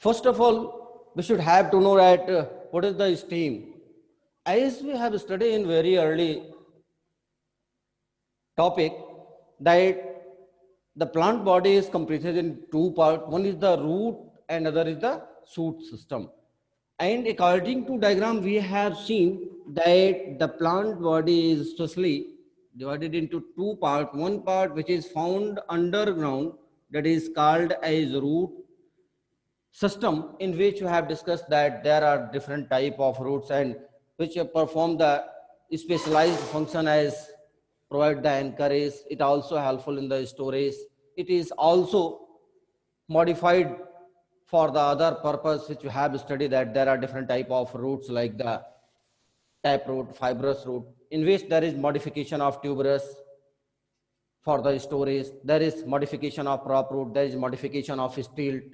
First of all, we should have to know that what is the stem. As we have studied in very early topic, that the plant body is comprised in two parts. One is the root and other is the shoot system. And according to diagram, we have seen that the plant body is especially divided into two parts. One part which is found underground, that is called as root system, in which you have discussed that there are different type of roots and which perform the specialized function as provide the anchorage. It also helpful in the storage. It is also modified for the other purpose which you have studied, that there are different type of roots like the taproot, fibrous root, in which there is modification of tuberous for the storage. There is modification of prop root. There is modification of stilt,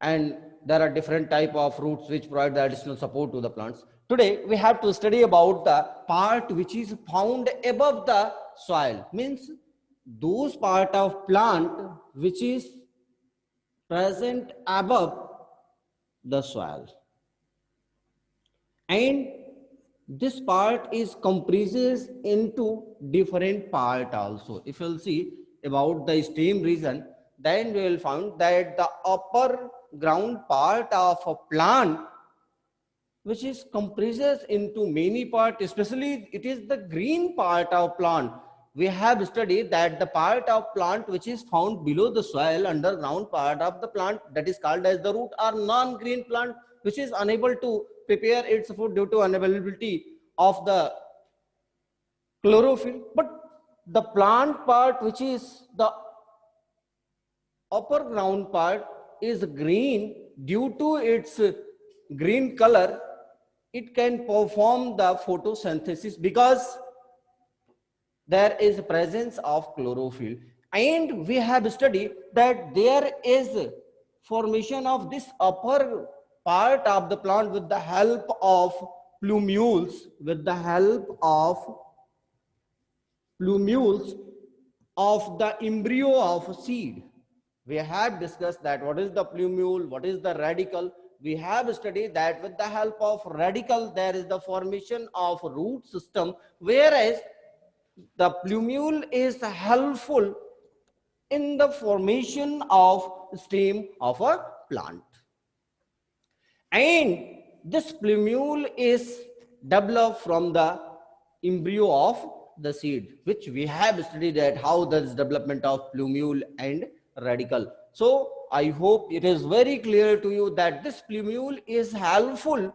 and there are different type of roots which provide the additional support to the plants. Today we have to study about the part which is found above the soil, means those part of plant which is present above the soil. And this part is comprises into different part also. If you'll see about the stem region, then we will find that the upper ground part of a plant which is comprises into many parts, especially it is the green part of plant. We have studied that the part of plant which is found below the soil, underground part of the plant, that is called as the root, or non-green plant which is unable to prepare its food due to unavailability of the chlorophyll. But the plant part which is the upper ground part is green. Due to its green color, it can perform the photosynthesis because there is presence of chlorophyll. And we have studied that there is formation of this upper part of the plant with the help of plumules, of the embryo of a seed. We have discussed that what is the plumule, what is the radicle. We have studied that with the help of radicle there is the formation of root system, whereas the plumule is helpful in the formation of stem of a plant. And this plumule is developed from the embryo of the seed, which we have studied that how there is development of plumule and radicle. So I hope it is very clear to you that this plumule is helpful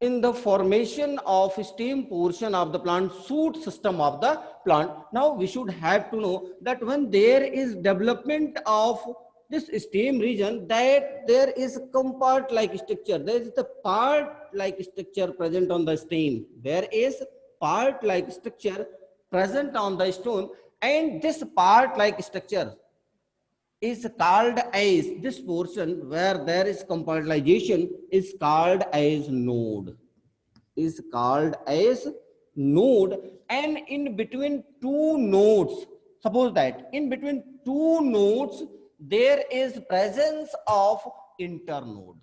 in the formation of stem portion of the plant, shoot system of the plant. Now we should have to know that when there is development of this stem region, that there is a compart like structure. There is the part like structure present on the stem. There is part like structure present on the stem, and this part like structure is called as, this portion where there is compartmentalization is called as node, and in between two nodes, suppose that in between two nodes there is presence of internode.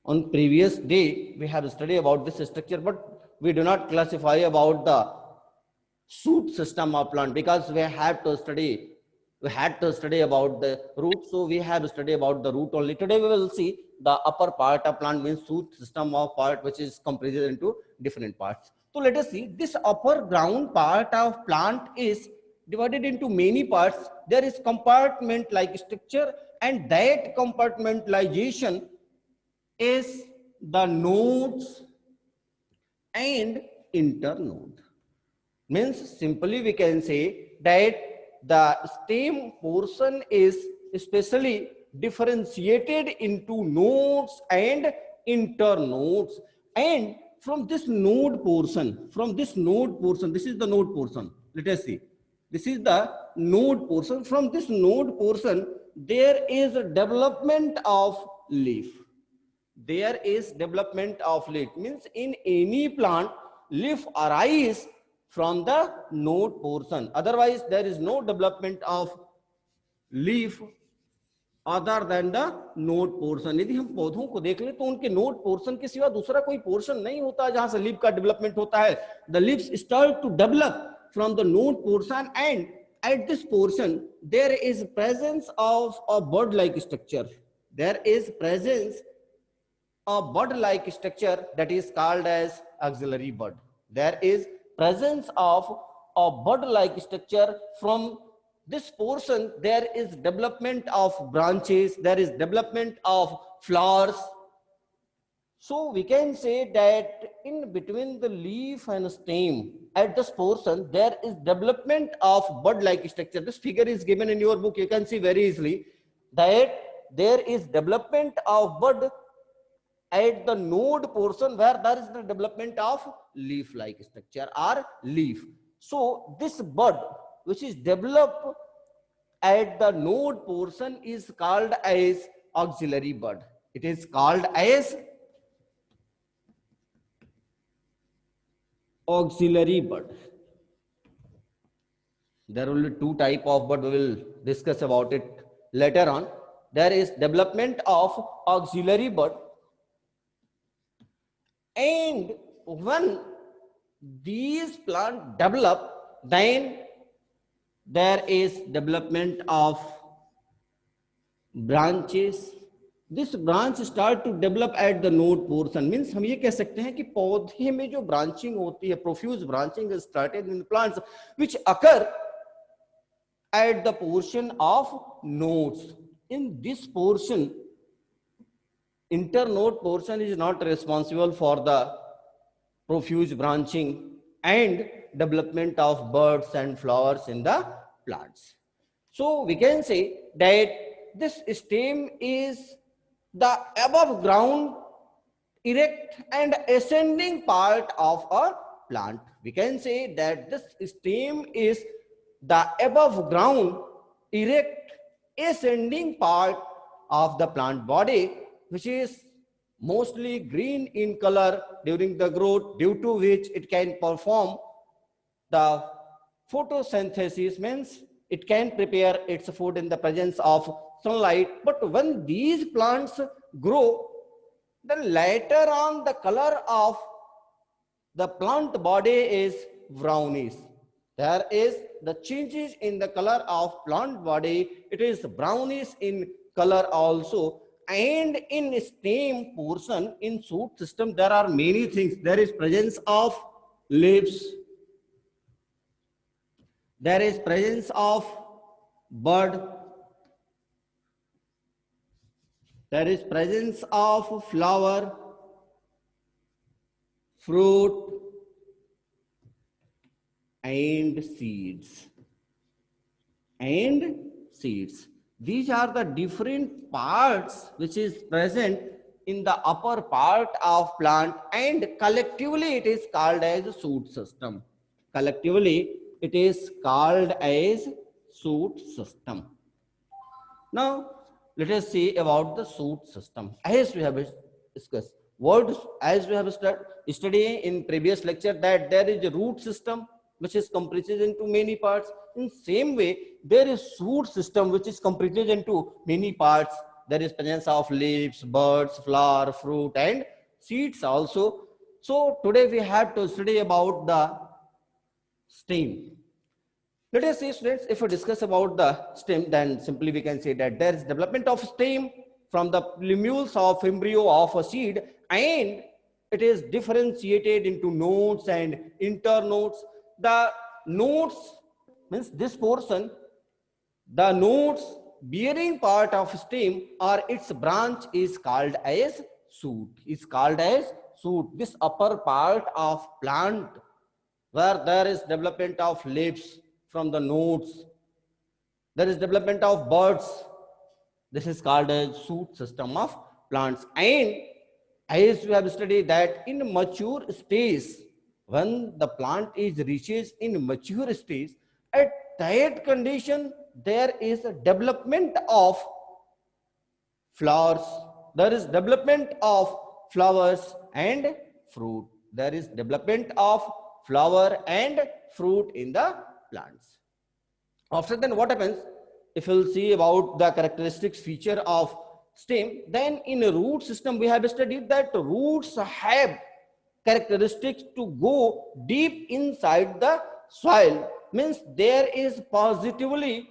On previous day we have studied about this structure, but we do not classify about the shoot system of plant because we had to study about the root. So we have studied about the root only. Today we will see the upper part of plant, means shoot system of part which is comprised into different parts. So let us see, this upper ground part of plant is divided into many parts. There is compartment like structure, and that compartmentalization is the nodes and internode. Means simply we can say that the stem portion is especially differentiated into nodes and internodes. And from this node portion, this is the node portion. Let us see. This is the node portion. From this node portion, there is a development of leaf. Means in any plant, leaf arise from the node portion. Otherwise, there is no development of leaf other than the node portion. यदि हम पौधों को देख लें तो उनके node portion के सिवा दूसरा कोई पोर्शन नहीं होता जहां से लीफ का डेवलपमेंट होता है. The leaves start to develop from the node portion and at this portion there is presence of a bud like structure. There is presence a bud like structure that is called as axillary bud. There is presence of a bud like structure. From this portion there is development of branches, there is development of flowers. So we can say that in between the leaf and stem at this portion there is development of bud like structure. This figure is given in your book, you can see very easily that there is development of bud at the node portion where there is the development of leaf like structure or leaf. So this bud which is developed at the node portion is called as axillary bud. It is called as auxiliary bud. There will be two type of bud, we will discuss about it later on. There is development of auxiliary bud, and when these plants develop then there is development of branches. This branch start to develop at the node portion. Means हम ये कह सकते हैं कि पौधे में जो branching होती है, profuse branching is started in plants which occur at the portion of nodes. In this portion, internode portion is not responsible for the profuse branching and development of buds and flowers in the plants. So we can say that this stem is the above ground erect and ascending part of a plant. We can say that this stem is the above ground erect ascending part of the plant body, which is mostly green in color during the growth, due to which it can perform the photosynthesis. Means it can prepare its food in the presence of sunlight. But when these plants grow, then later on the color of the plant body is brownish. There is the changes in the color of plant body. It is brownish in color also. And in stem portion, in shoot system, there are many things. There is presence of leaves. There is presence of bud. There is presence of flower, fruit, and seeds. And seeds. These are the different parts which is present in the upper part of plant, and collectively it is called as shoot system. Collectively it is called as shoot system. Now let us see about the shoot system. As we have discussed, as we have studied in previous lecture, that there is a root system which is comprised into many parts. In same way, there is shoot system which is comprised into many parts. There is presence of leaves, buds, flower, fruit, and seeds also. So today we have to study about the stem. Let us see, students, if we discuss about the stem, then simply we can say that there is development of stem from the plumule of embryo of a seed, and it is differentiated into nodes and internodes. The nodes means this portion, the nodes bearing part of stem or its branch is called as shoot. Is called as shoot. This upper part of plant where there is development of leaves from the nodes, there is development of buds. This is called as shoot system of plants. And as we have studied that in mature stage, when the plant is reaches in mature stage, at that condition there is a development of flowers. There is development of flowers and fruit. there is development of flower and fruit in the plants. After then what happens? If you'll see about the characteristics feature of stem, then in a root system we have studied that roots have characteristics to go deep inside the soil, means there is positively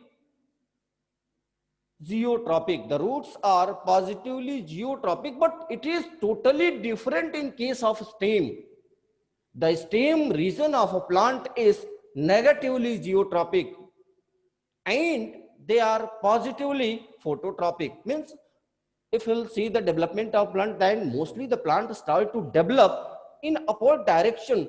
geotropic. The roots are positively geotropic, but it is totally different in case of stem. The stem region of a plant is negatively geotropic and they are positively phototropic. Means if you'll see the development of plant, then mostly the plant start to develop in upward direction,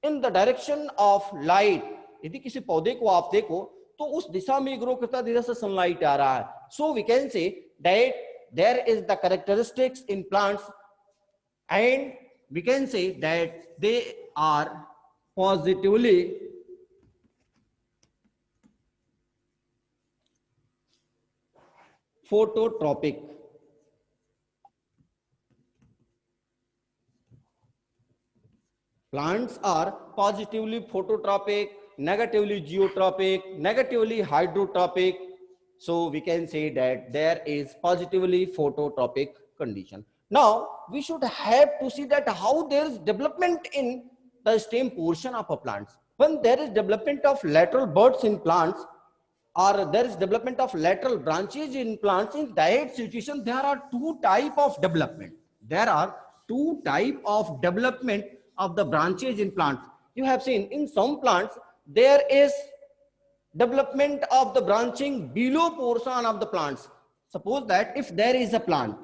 in the direction of light. यदि किसी पौधे को आप देखो तो उस दिशा में grow करता है, दिशा से सनलाइट आ रहा है. So we can say that there is the characteristics in plants and we can say that they are positively phototropic. Plants are positively phototropic, negatively geotropic, negatively hydrotropic. So we can say that there is positively phototropic condition. Now we should have to see that how there is development in the stem portion of a plant. When there is development of lateral buds in plants, or there is development of lateral branches in plants, in that situation there are two type of development. There are two type of development of the branches in plants. You have seen in some plants there is development of the branching below portion of the plants. Suppose that if there is a plant,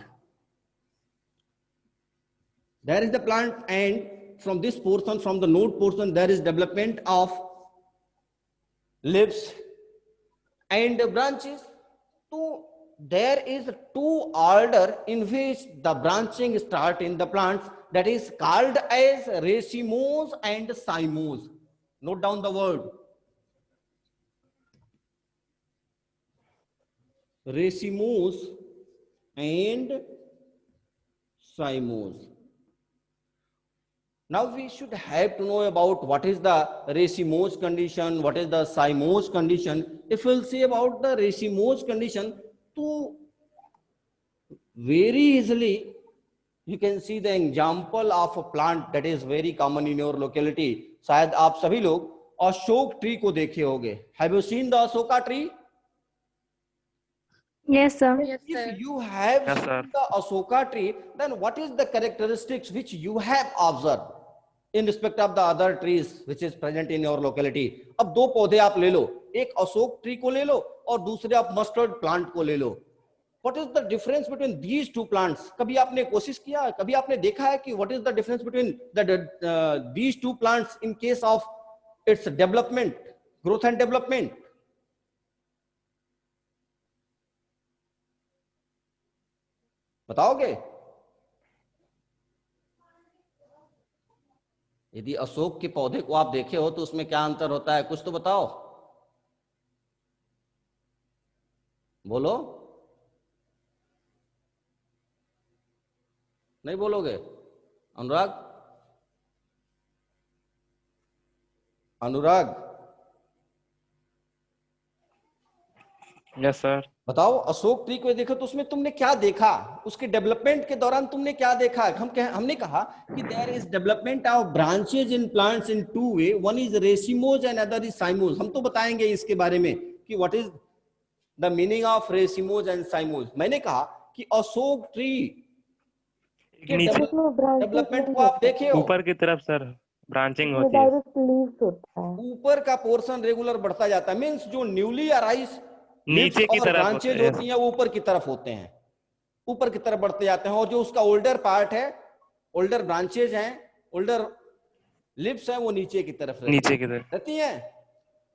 there is the plant and from this portion, from the node portion, there is development of leaves and branches. So there is two order in which the branching start in the plants, that is called as racemose and cymose. Note down the word. Racemose and cymose. Now we should have to know about what is the racemose condition, what is the cymose condition. If we'll see about the racemose condition, to very easily you can see the example of a plant that is very common in your locality. शायद आप सभी लोग Ashok tree को देखे होंगे. Have you seen the Ashoka tree? Yes, sir. If you have Yes, seen sir. the Ashoka tree, then what is the characteristics which you have observed in respect of the other trees which is present in your locality? अब दो पौधे आप ले लो, एक Ashok tree को ले लो और दूसरे आप मस्टर्ड प्लांट को ले लो. What is the difference between these two plants? कभी आपने कोशिश किया, कभी आपने देखा है कि what is the difference between these two plants in case of its development, growth and development? बताओगे? यदि अशोक के पौधे को आप देखे हो तो उसमें क्या अंतर होता है, कुछ तो बताओ. बोलो. नहीं बोलोगे? अनुराग, अनुराग यस सर. बताओ, अशोक ट्री को देखो तो उसमें तुमने क्या देखा, उसके डेवलपमेंट के दौरान तुमने क्या देखा? हमने कहा कि there is development of branches in plants in two way, one is racemose and other is cymose. हम तो बताएंगे इसके बारे में कि what is the meaning of racemose and cymose. मैंने कहा कि अशोक ट्री के डेवलपमेंट को आप देखे हो, ऊपर की तरफ सर ब्रांचिंग होती है, ऊपर का पोर्शन रेगुलर बढ़ता जाता है. मींस जो न्यूली अराइज नीचे की तरफ ब्रांचेज होती हैं वो ऊपर की तरफ होते हैं, ऊपर की तरफ बढ़ते जाते हैं. और जो उसका ओल्डर पार्ट है, ओल्डर ब्रांचेज हैं, ओल्डर लिप्स हैं, वो नीचे की तरफ रहती हैं.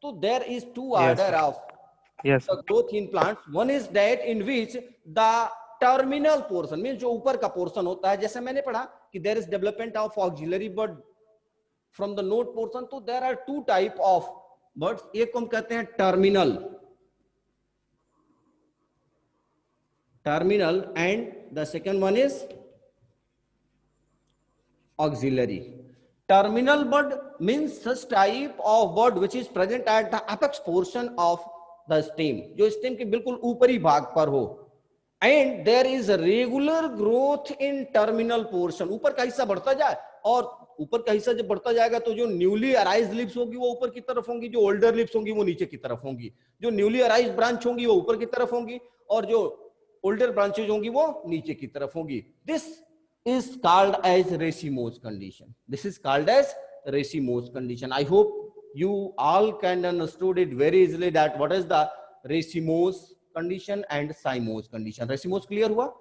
तो there is two order of growth in plants. One is that in which the terminal portion, means जो ऊपर का पोर्शन होता है, जैसे मैंने पढ़ा कि there is development of axillary bud from the node portion. तो there are two type of buds. एक को हम कहते हैं terminal and the second one is auxiliary. terminal bud means such type of bud which is present at the apex portion of the stem, जो stem के बिल्कुल ऊपरी भाग पर हो, and there is a regular growth in terminal portion, ऊपर का हिस्सा बढ़ता जाए, और ऊपर का हिस्सा जब बढ़ता जाएगा तो जो न्यूली अराइज लिप्स होगी वो ऊपर की तरफ होंगी, जो ओल्डर लिप्स होंगी वो नीचे की तरफ होंगी, जो न्यूली अराइज ब्रांच होंगी वो ऊपर की तरफ होंगी, और जो ओल्डर ब्रांचेज होंगी वो नीचे की तरफ होंगी. This is called as racemose condition. This is called as racemose condition. I hope you all can understood it very easily that what is the racemose condition and cymose condition. Racemose clear हुआ?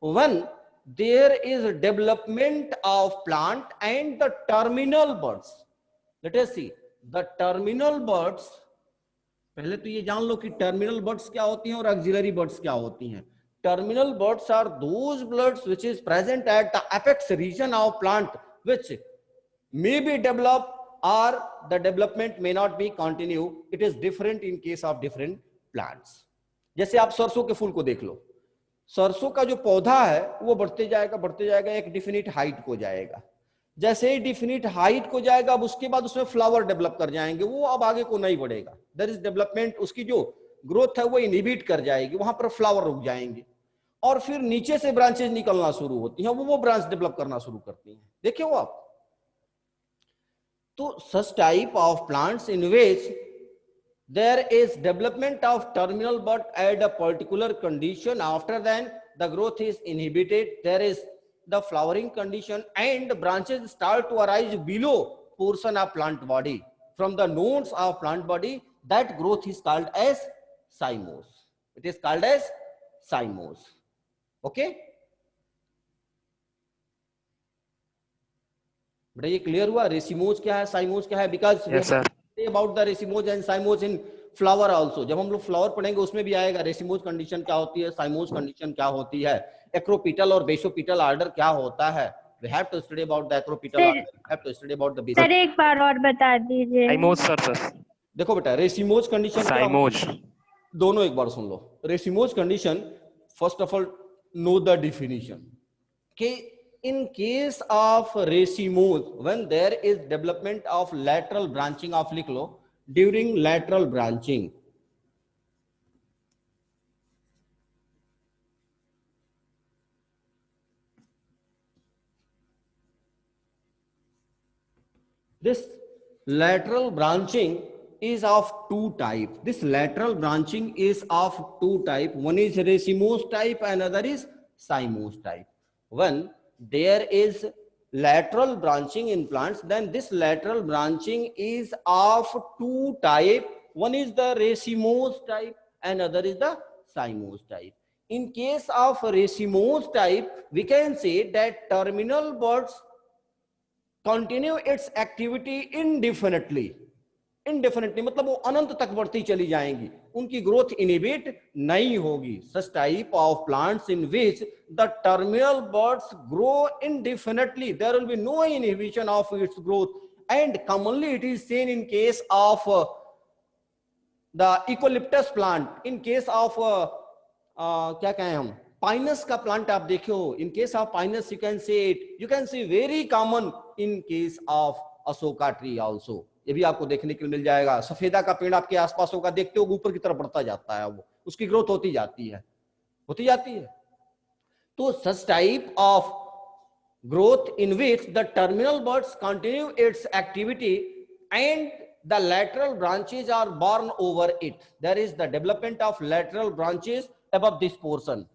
When there is development of plant and the terminal buds. Let us see the terminal buds. पहले तो ये जान लो कि terminal birds क्या होती हैं और ऑक्सिलरी बर्ड्स क्या होती हैं. Terminal buds are those buds which is present at the apex region of plant which may be developed or the development may not be continue. It is different in case of different plants. जैसे आप सरसों के फूल को देख लो, सरसों का जो पौधा है वो बढ़ते जाएगा एक डिफिनिट हाइट को जाएगा. जैसे ही डिफिनिट हाइट को जाएगा अब उसके बाद उसमें फ्लावर डेवलप कर जाएंगे, वो अब आगे को नहीं बढ़ेगा. देयर इज डेवलपमेंट, उसकी जो ग्रोथ है वो इनहिबिट कर जाएगी, वहां पर फ्लावर रुक जाएंगे, और फिर नीचे से ब्रांचेज निकलना शुरू होती हैं, वो ब्रांच डेवलप करना शुरू करती हैं. देखिए वो आप, तो such type of plants in which there is development of terminal bud at a particular condition, after then the growth is inhibited, there is the flowering condition and branches start to arise below portion of plant body from the nodes of plant body. That growth is called as cymose. It is called as cymose. Okay बेटा, ये clear हुआ racemose क्या है, cymose क्या है? Because about the racemose and cymose in flower also. जब हम लोग फ्लावर पढ़ेंगे उसमें भी आएगा रेसिमोज कंडीशन क्या होती है, साइमोज कंडीशन क्या होती है, एक्रोपिटल और बेसोपिटल ऑर्डर क्या होता है. We have to study about the acropital order. We have to study about the basic. Sir एक बार और बता दीजिए. Cymose sir. देखो बेटा, रेसिमोज कंडीशन, साइमोज दोनों एक बार सुन लो. Racemose condition, first of all know the definition. Okay, in case of racemose, when there is development of lateral branching of, लिख लो, during lateral branching, this lateral branching is of two types. This lateral branching is of two types. One is racemose type, another is cymose type. When there is lateral branching in plants, then this lateral branching is of two types. One is the racemose type, another is the cymose type. In case of racemose type, we can say that terminal buds continue its activity indefinitely. Indefinitely मतलब वो अनंत तक बढ़ती चली जाएंगी, उनकी growth inhibit नहीं होगी. सच type of plants in which the terminal birds grow indefinitely, there will be no inhibition of its growth, and commonly it is seen in case of the eucalyptus plant. In case of क्या कहें हम, Pinus का plant आप देखे हो, इन case of Pinus you can see very common in case of Ashoka tree also. ये भी आपको देखने के लिए मिल जाएगा. सफेदा का पेड़ आपके आसपास होगा, देखते हो ऊपर की तरफ बढ़ता जाता है, वो उसकी ग्रोथ होती जाती है. तो such type of growth in which the terminal birds continue its activity and the lateral branches are born over it. There is the development of lateral branches above this portion.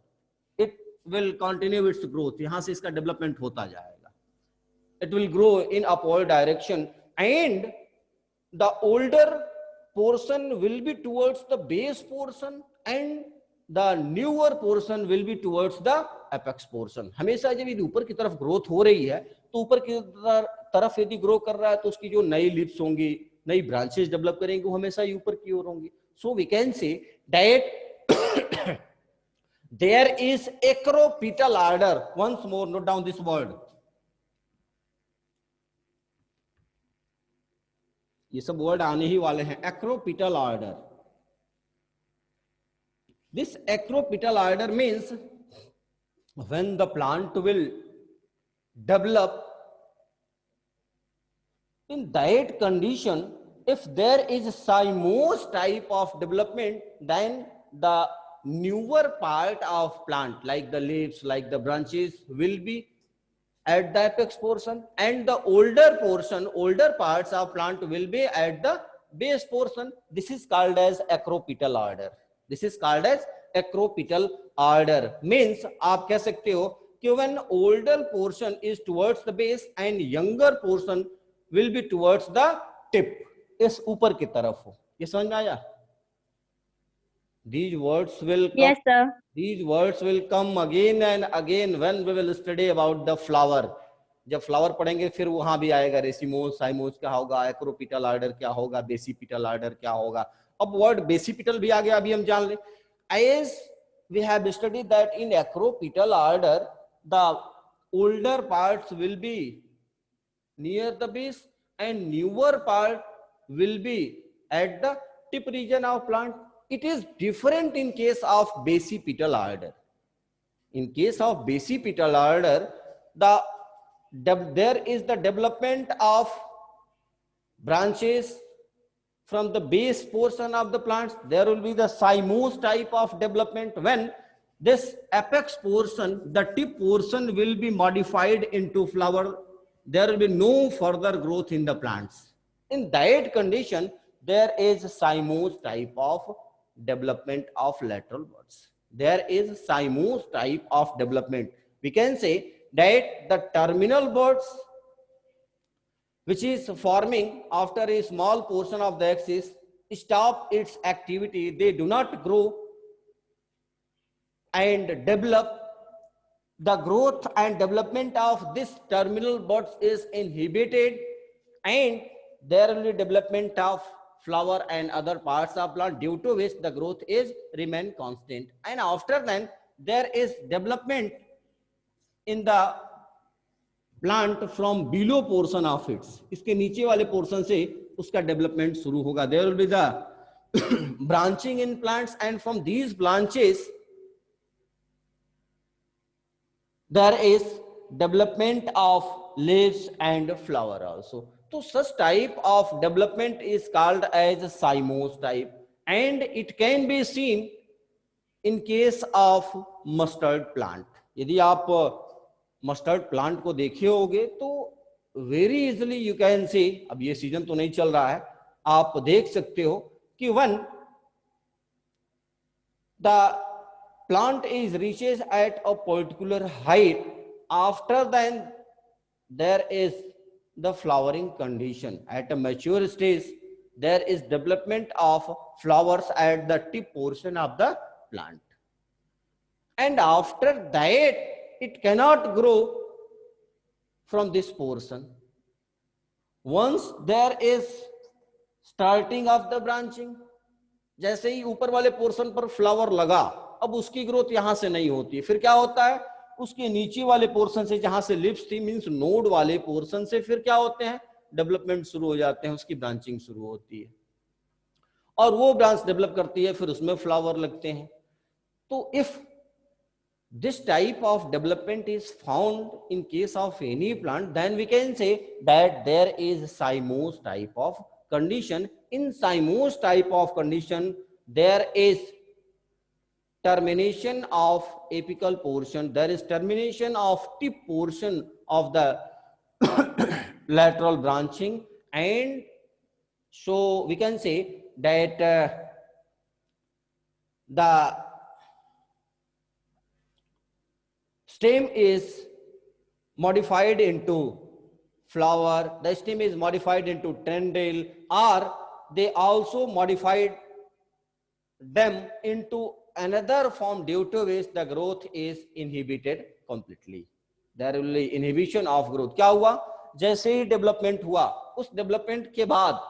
It will continue its growth. यहाँ से इसका development होता जाएगा. It will grow in upward direction, and the older portion will be towards the base portion and the newer portion will be towards the apex portion. हमेशा जब यदि ऊपर की तरफ ग्रोथ हो रही है तो ऊपर की तरफ यदि ग्रो कर रहा है तो उसकी जो नई लिप्स होंगी, नई ब्रांचेस डेवलप करेंगे, वो हमेशा ऊपर की ओर होंगी. So we can say that there is acropetal order. Once more note down this word. ये सब वर्ड आने ही वाले हैं. Acropetal order. This acropetal order means when the plant will develop In that condition, if there is a cymose type of development, then the newer part of plant, like the leaves, like the branches, will be at the apex portion, and the older portion, older parts of plant will be at the base portion. This is called as acropetal order. This is called as acropetal order. Means आप कह सकते हो कि when older portion is towards the base and younger portion will be towards the tip, इस ऊपर की तरफ हो. ये समझ में आया? These words will come, Yes, sir. these words will come again and again when we will study about the flower. जब फ्लावर पढ़ेंगे फिर वहां भी आएगा रेसिमोस, साइमोस क्या होगा, एक्रोपिटल ऑर्डर क्या होगा, बेसिपिटल ऑर्डर क्या होगा. अब वर्ड बेसिपिटल भी आ गया, अभी हम जान लें. As we have studied that in acropital order, the older parts will be near the base and newer part will be at the tip region of plant. It is different in case of basipetal order. In case of basipetal order, there is the development of branches from the base portion of the plants. There will be the cymose type of development. When this apex portion, the tip portion will be modified into flower, there will be no further growth in the plants. In that condition, there is cymose type of development of lateral buds. There is cymose type of development. We can say that the terminal buds, which is forming after a small portion of the axis, stop its activity. They do not grow and develop. The growth and development of this terminal buds is inhibited, and there will be development of flower and other parts of plant, due to which the growth is remain constant. And after then, there is development in the plant from below portion of its, इसके नीचे वाले portion से उसका development शुरू होगा. There will be the branching in plants, and from these branches there is development of leaves and flower also. So such type of development is called as cymose type, and it can be seen in case of mustard plant. यदि आप mustard plant को देखे होगे तो very easily you can see, अब ये season तो नहीं चल रहा है, आप देख सकते हो कि one the plant is reaches at a particular height, after then there is the flowering condition. At a mature stage, there is development of flowers at the tip portion of the plant, and after that it cannot grow from this portion. Once there is starting of the branching, जैसे ही ऊपर वाले portion पर flower लगा, अब उसकी growth यहां से नहीं होती है. फिर क्या होता है, उसके नीचे वाले पोर्शन से, जहां से लिप्स थी मींस नोड वाले पोर्शन से, फिर क्या होते हैं, डेवलपमेंट शुरू हो जाते हैं, उसकी ब्रांचिंग शुरू होती है, और वो ब्रांच डेवलप करती है, फिर उसमें फ्लावर लगते हैं. तो if this type of development is found in case of any plant, then we can say that there is cymose type of condition. In cymose type of condition, there is termination of apical portion, there is termination of tip portion of the lateral branching, and so we can say that the stem is modified into flower, the stem is modified into tendril, or they also modified them into another form, due to which the growth is inhibited completely. There will be inhibition of growth. क्या हुआ, जैसे ही development हुआ, उस development के बाद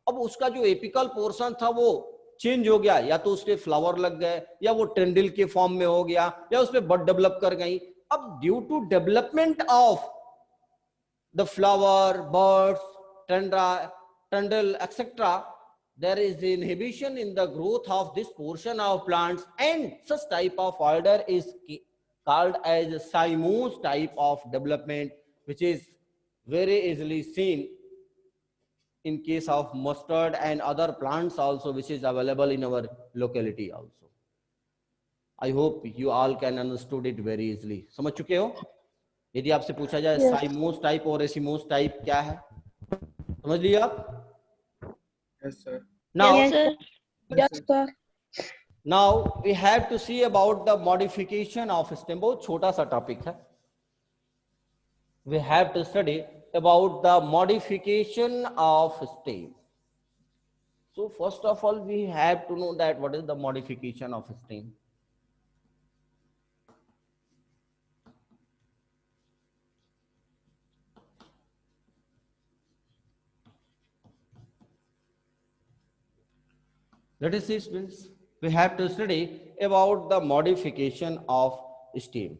अब उसका जो एपिकल पोर्शन था वो चेंज हो गया, या तो उसके फ्लावर लग गए, या वो टेंडिल के फॉर्म में हो गया, या उसमें बड डेवलप कर गई. अब due to development of the flower, birds, tendril, etc., there is inhibition in the growth of this portion of plants, and such type of order is called as cymose type of development, which is very easily seen in case of mustard and other plants also, which is available in our locality also. I hope you all can understood it very easily. समझ चुके हो? यदि आपसे पूछा जाए साइमोस type और एसिमोस type क्या है, समझ लिए आप? Yes, sir. Now, Yes, sir. now we have to see about the modification of stem. बहुत छोटा सा टॉपिक है. We have to study about the modification of stem. So first of all, we have to know that what is the modification of stem. Let us see, students. We have to study about the modification of stem.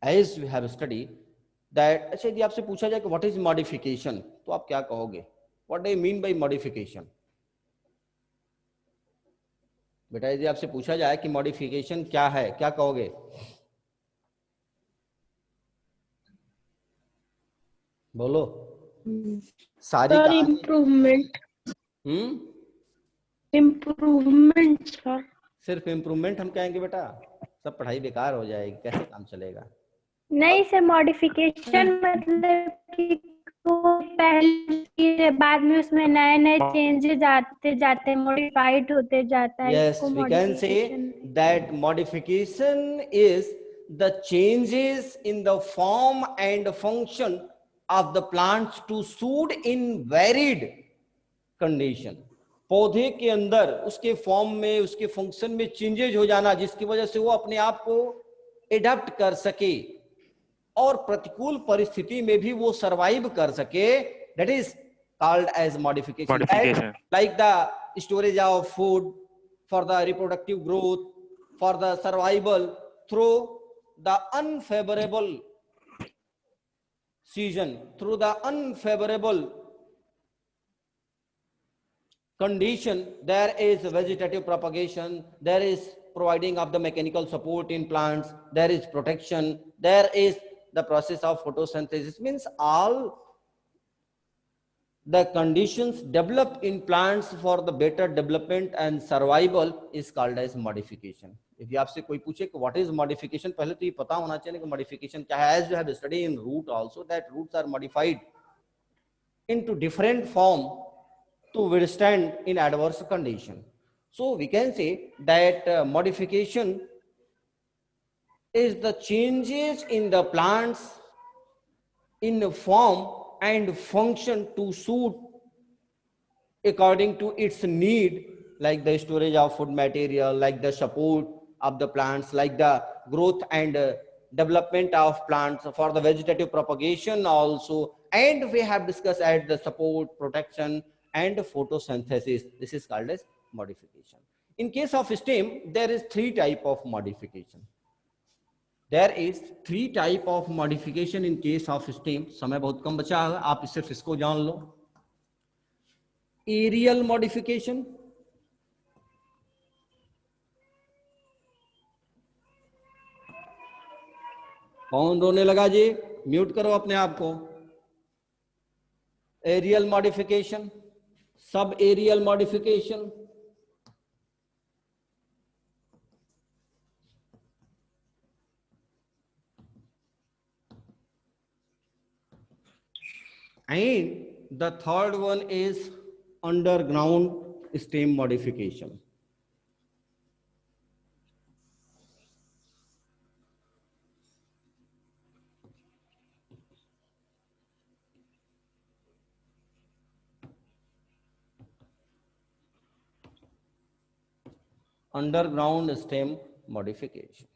As we have studied that, अच्छा यदि आपसे पूछा जाए कि what is modification, तो आप क्या कहोगे? What do you mean by modification? बेटा यदि आपसे पूछा जाए कि modification क्या है, क्या कहोगे? बोलो. सारी इम्प्रूवमेंट. Improvement sir. सिर्फ इम्प्रूवमेंट हम कहेंगे बेटा? सब पढ़ाई बेकार हो जाएगी, कैसे काम चलेगा? नहीं सर, मॉडिफिकेशन मतलब कि पहले बाद में उसमें नए नए चेंजेस आते जाते, मॉडिफाइड होते जाता है. Yes, we can say that modification is the changes in the form and function of the plants to suit in varied condition. पौधे के अंदर उसके फॉर्म में, उसके फंक्शन में चेंजेज हो जाना, जिसकी वजह से वो अपने आप को एडप्ट कर सके और प्रतिकूल परिस्थिति में भी वो सरवाइव कर सके. That is called as modification. Like the storage of food, for the reproductive growth, for the survival through the unfavourable season, through the unfavorable condition. There is vegetative propagation, there is providing of the mechanical support in plants, there is protection, there is the process of photosynthesis. Means all the conditions developed in plants for the better development and survival is called as modification. यदि आपसे कोई पूछे कि what is modification, पहले तो ये पता होना चाहिए कि modification क्या है. As you have studied in root also, that roots are modified into different form to withstand in adverse condition. So we can say that modification is the changes in the plants in form and function to suit according to its need, like the storage of food material, like the support of the plants, like the growth and development of plants, for the vegetative propagation also, and we have discussed at the support, protection and photosynthesis. This is called as modification. In case of stem, there is three type of modification. There is three type of modification in case of stem. समय बहुत कम बचा है, आप सिर्फ इसको जान लो. Aerial modification, कौन रोने लगा जी? म्यूट करो अपने आप को. Aerial modification, sub aerial modification, and the third one is underground stem modification. Underground stem modification.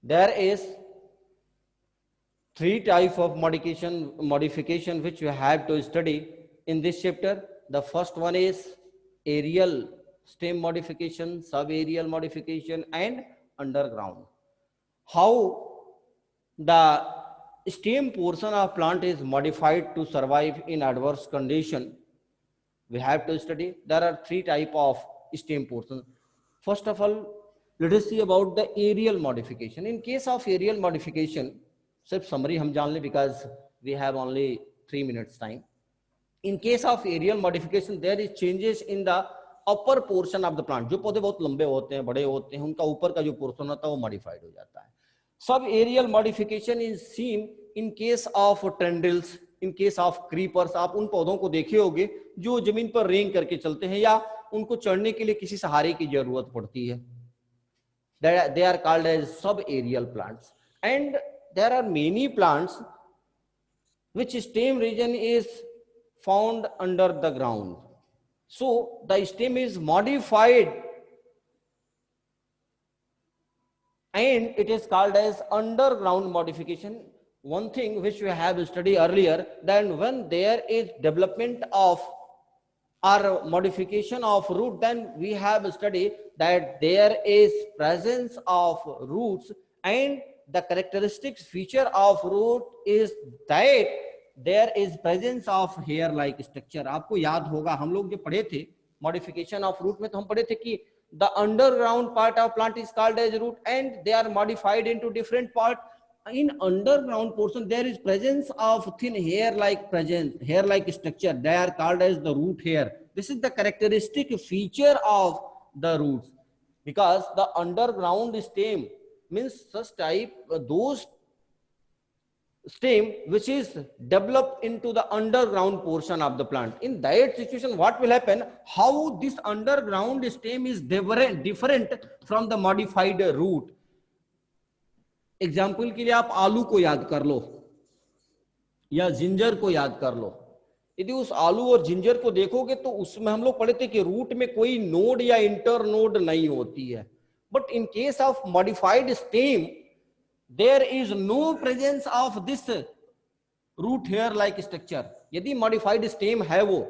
There is three types of modification which you have to study in this chapter. The first one is aerial stem modification, sub-aerial modification and underground. How the stem portion of plant is modified to survive in adverse condition, we have to study. There are three types of stem portion. First of all, let us see about the aerial modification. In case of aerial modification, सिर्फ summary हम जान लें because we have only 3 minutes time. In case of aerial modification, there is changes in the upper portion of the plant. जो पौधे बहुत लंबे होते हैं, बड़े होते हैं, उनका ऊपर का जो पोर्शन होता है वो मॉडिफाइड हो जाता है. Sub aerial modification is seen in case of tendrils, in case of creepers. आप उन पौधों को देखे होंगे जो जमीन पर रेंग करके चलते हैं या उनको चढ़ने के लिए किसी सहारे की जरूरत पड़ती है. They are called as sub-aerial plants. And there are many plants which stem region is found under the ground. So the stem is modified and it is called as underground modification. One thing which we have studied earlier, that when there is development of or modification of root, then we have studied that there is presence of roots, and the characteristic feature of root is that there is presence of hair like structure. आपको याद होगा हम लोग जो पढ़े थे modification of root में, तो हम पढ़े थे कि the underground part of plant is called as root and they are modified into different part. In underground portion there is presence of thin hair like structure. They are called as the root hair. This is the characteristic feature of the roots, because the underground stem means such type those stem which is developed into the underground portion of the plant. In that situation, what will happen, how this underground stem is different from the modified root. Example के लिए आप आलू को याद कर लो या ginger को याद कर लो. यदि उस आलू और जिंजर को देखोगे तो उसमें हम लोग पढ़े थे कि रूट में कोई नोड या इंटर नोड नहीं होती है. But in case of modified stem there is no presence of this root hair like structure. यदि मॉडिफाइड स्टेम है वो,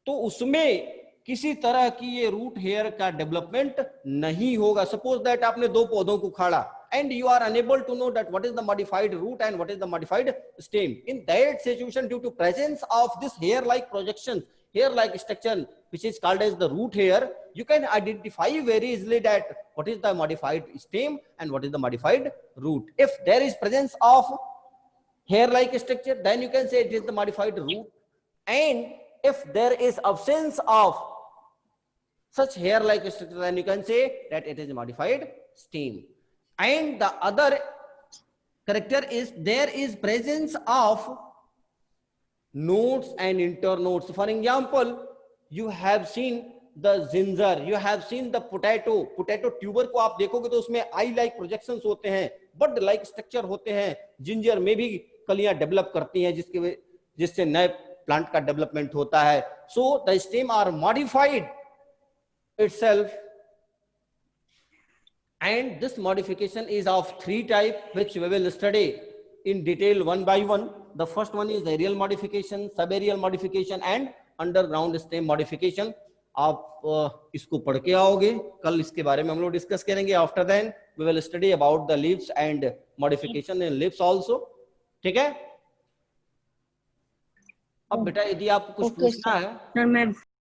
तो उसमें किसी तरह की ये रूट हेयर का डेवलपमेंट नहीं होगा. सपोज दैट आपने दो पौधों को खाड़ा and you are unable to know that what is the modified root and what is the modified stem. In that situation, due to presence of this hair like projections, hair like structure which is called as the root hair, you can identify very easily that what is the modified stem and what is the modified root. If there is presence of hair like structure, then you can say it is the modified root, and if there is absence of such hair like structure, then you can say that it is a modified stem. And the other character is there is presence of nodes and internodes. For example, you have seen the ginger, you have seen the potato tuber को आप देखोगे तो उसमें eye like projections होते हैं, bud like structure होते हैं. Ginger में भी कलियां डेवलप करती हैं जिससे नए प्लांट का डेवलपमेंट होता है. So the stem are modified itself, and this modification is of three types which we will study in detail one by one. The first one is aerial modification, subaerial modification and underground stem modification. आप इसको पढ़ के आओगे, कल इसके बारे में हम लोग डिस्कस करेंगे. After then we will study about the leaves and modification in leaves also. ठीक है. अब बेटा यदि आपको कुछ पूछना है